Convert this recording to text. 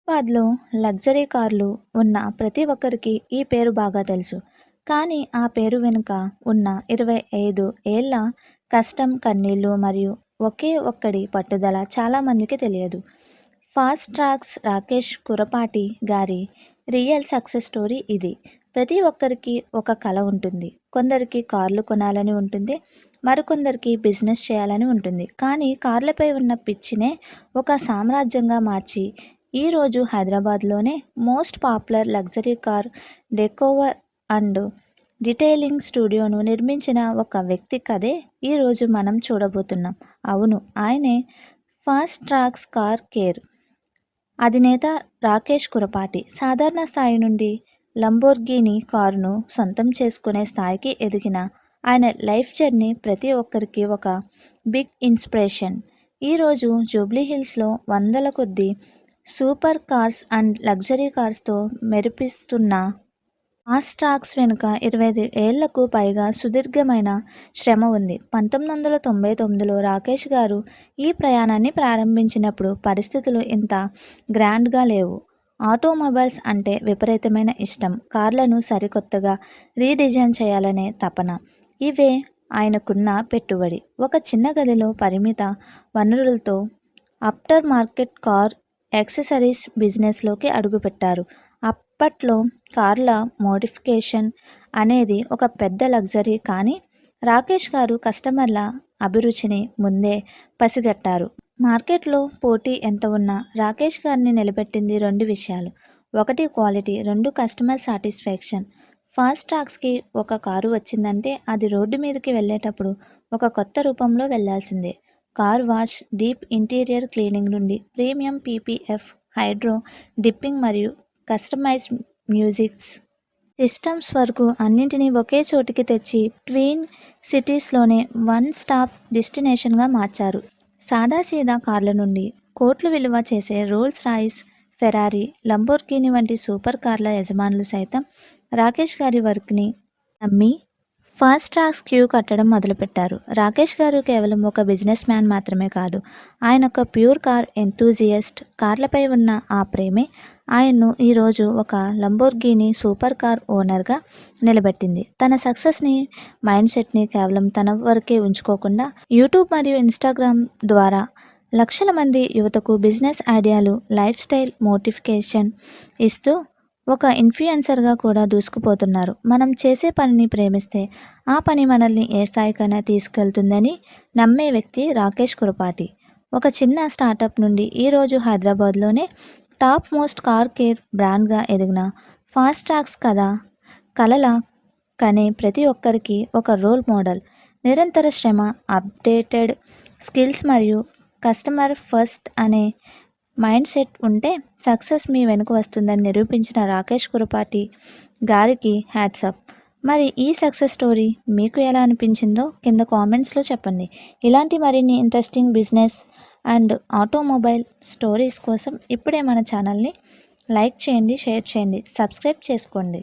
హైదరాబాద్‌లో లగ్జరీ కార్లు ఉన్న ప్రతి ఒక్కరికి ఈ పేరు బాగా తెలుసు. కానీ ఆ పేరు వెనుక ఉన్న 25 ఏళ్ల కష్టం, కన్నీళ్లు మరియు ఒకే ఒక్కడి పట్టుదల చాలామందికి తెలియదు. ఫాస్ట్ ట్రాక్స్ రాకేష్ కురపాటి గారి రియల్ సక్సెస్ స్టోరీ ఇది. ప్రతి ఒక్కరికి ఒక కల ఉంటుంది. కొందరికి కార్లు కొనాలని ఉంటుంది. మరికొందరికి బిజినెస్ చేయాలని ఉంటుంది. కానీ కార్లపై ఉన్న పిచ్చినే ఒక సామ్రాజ్యంగా మార్చి ఈరోజు హైదరాబాద్లోనే most popular luxury car decor and detailing స్టూడియోను నిర్మించిన ఒక వ్యక్తి కథే ఈరోజు మనం చూడబోతున్నాం. అవును, ఆయనే ఫాస్ట్ ట్రాక్స్ కార్ కేర్ అధినేత రాకేష్ కురపాటి. సాధారణ స్థాయి నుండి లంబోర్గిని కారును సొంతం చేసుకునే స్థాయికి ఎదిగిన ఆయన లైఫ్ జర్నీ ప్రతి ఒక్కరికి ఒక బిగ్ ఇన్స్పిరేషన్. ఈరోజు జూబ్లీహిల్స్లో వందల కొద్ది సూపర్ కార్స్ అండ్ లగ్జరీ కార్స్తో మెరిపిస్తున్న ఫాస్ట్ ట్రాక్స్ వెనుక 25 ఏళ్లకు పైగా సుదీర్ఘమైన శ్రమ ఉంది. 1999లో రాకేష్ గారు ఈ ప్రయాణాన్ని ప్రారంభించినప్పుడు పరిస్థితులు ఇంత గ్రాండ్గా లేవు. ఆటోమొబైల్స్ అంటే విపరీతమైన ఇష్టం, కార్లను సరికొత్తగా రీడిజైన్ చేయాలనే తపన, ఇవే ఆయనకున్న పెట్టుబడి. ఒక చిన్న గదిలో పరిమిత వనరులతో ఆఫ్టర్ మార్కెట్ కార్ యాక్సెసరీస్ బిజినెస్లోకి అడుగుపెట్టారు. అప్పట్లో కార్ల మోడిఫికేషన్ అనేది ఒక పెద్ద లగ్జరీ. కానీ రాకేష్ గారు కస్టమర్ల అభిరుచిని ముందే పసిగట్టారు. మార్కెట్లో పోటీ ఎంత ఉన్నా రాకేష్ గారిని నిలబెట్టింది రెండు విషయాలు. ఒకటి క్వాలిటీ, రెండు కస్టమర్ సాటిస్ఫాక్షన్. ఫాస్ట్ ట్రాక్స్కి ఒక కారు వచ్చిందంటే అది రోడ్డు మీదకి వెళ్ళేటప్పుడు ఒక కొత్త రూపంలో వెళ్లాల్సిందే. Car wash, deep interior cleaning నుండి ప్రీమియం పీపీఎఫ్, హైడ్రో డిప్పింగ్ మరియు కస్టమైజ్డ్ మ్యూజిక్స్ సిస్టమ్స్ వరకు అన్నింటినీ ఒకే చోటికి తెచ్చి ట్విన్ సిటీస్లోనే వన్ స్టాప్ డెస్టినేషన్గా మార్చారు. సాదాసీదా కార్ల నుండి కోట్లు విలువ చేసే రోల్స్ రాయిస్, ఫెరారీ, లంబోర్గిని వంటి సూపర్ కార్ల యజమానులు సైతం రాకేష్ గారి వర్క్ని నమ్మి ఫాస్ట్ ట్రాక్స్ క్యూ కట్టడం మొదలుపెట్టారు. రాకేష్ గారు కేవలం ఒక బిజినెస్ మ్యాన్ మాత్రమే కాదు, ఆయన ఒక ప్యూర్ కార్ ఎంతూజియస్ట్. కార్లపై ఉన్న ఆ ప్రేమే ఆయన్ను ఈరోజు ఒక లంబోర్గిని సూపర్ కార్ ఓనర్గా నిలబెట్టింది. తన సక్సెస్ని, మైండ్ సెట్ని కేవలం తన వరకే ఉంచుకోకుండా యూట్యూబ్ మరియు ఇన్స్టాగ్రామ్ ద్వారా లక్షల మంది యువతకు బిజినెస్ ఐడియాలు, లైఫ్ స్టైల్ మోటిఫికేషన్ ఇస్తూ ఒక ఇన్ఫ్లుయెన్సర్గా కూడా దూసుకుపోతున్నారు. మనం చేసే పనిని ప్రేమిస్తే ఆ పని మనల్ని ఏ స్థాయికైనా తీసుకెళ్తుందని నమ్మే వ్యక్తి రాకేష్ కురపాటి. ఒక చిన్న స్టార్టప్ నుండి ఈరోజు హైదరాబాద్లోనే టాప్ మోస్ట్ కార్ కేర్ బ్రాండ్గా ఎదిగిన ఫాస్ట్ ట్రాక్స్ కలల కనే ప్రతి ఒక్కరికి ఒక రోల్ మోడల్. నిరంతర శ్రమ, అప్డేటెడ్ స్కిల్స్ మరియు కస్టమర్ ఫస్ట్ అనే మైండ్ సెట్ ఉంటే సక్సెస్ మీ వెనుక వస్తుందని నిరూపించిన రాకేష్ కురపాటి గారికి హ్యాట్స్ ఆఫ్. మరి ఈ సక్సెస్ స్టోరీ మీకు ఎలా అనిపించిందో కింద కామెంట్స్లో చెప్పండి. ఇలాంటి మరిన్ని interesting business and automobile stories కోసం ఇప్పుడే మన ఛానల్ని లైక్ చేయండి, షేర్ చేయండి, సబ్స్క్రైబ్ చేసుకోండి.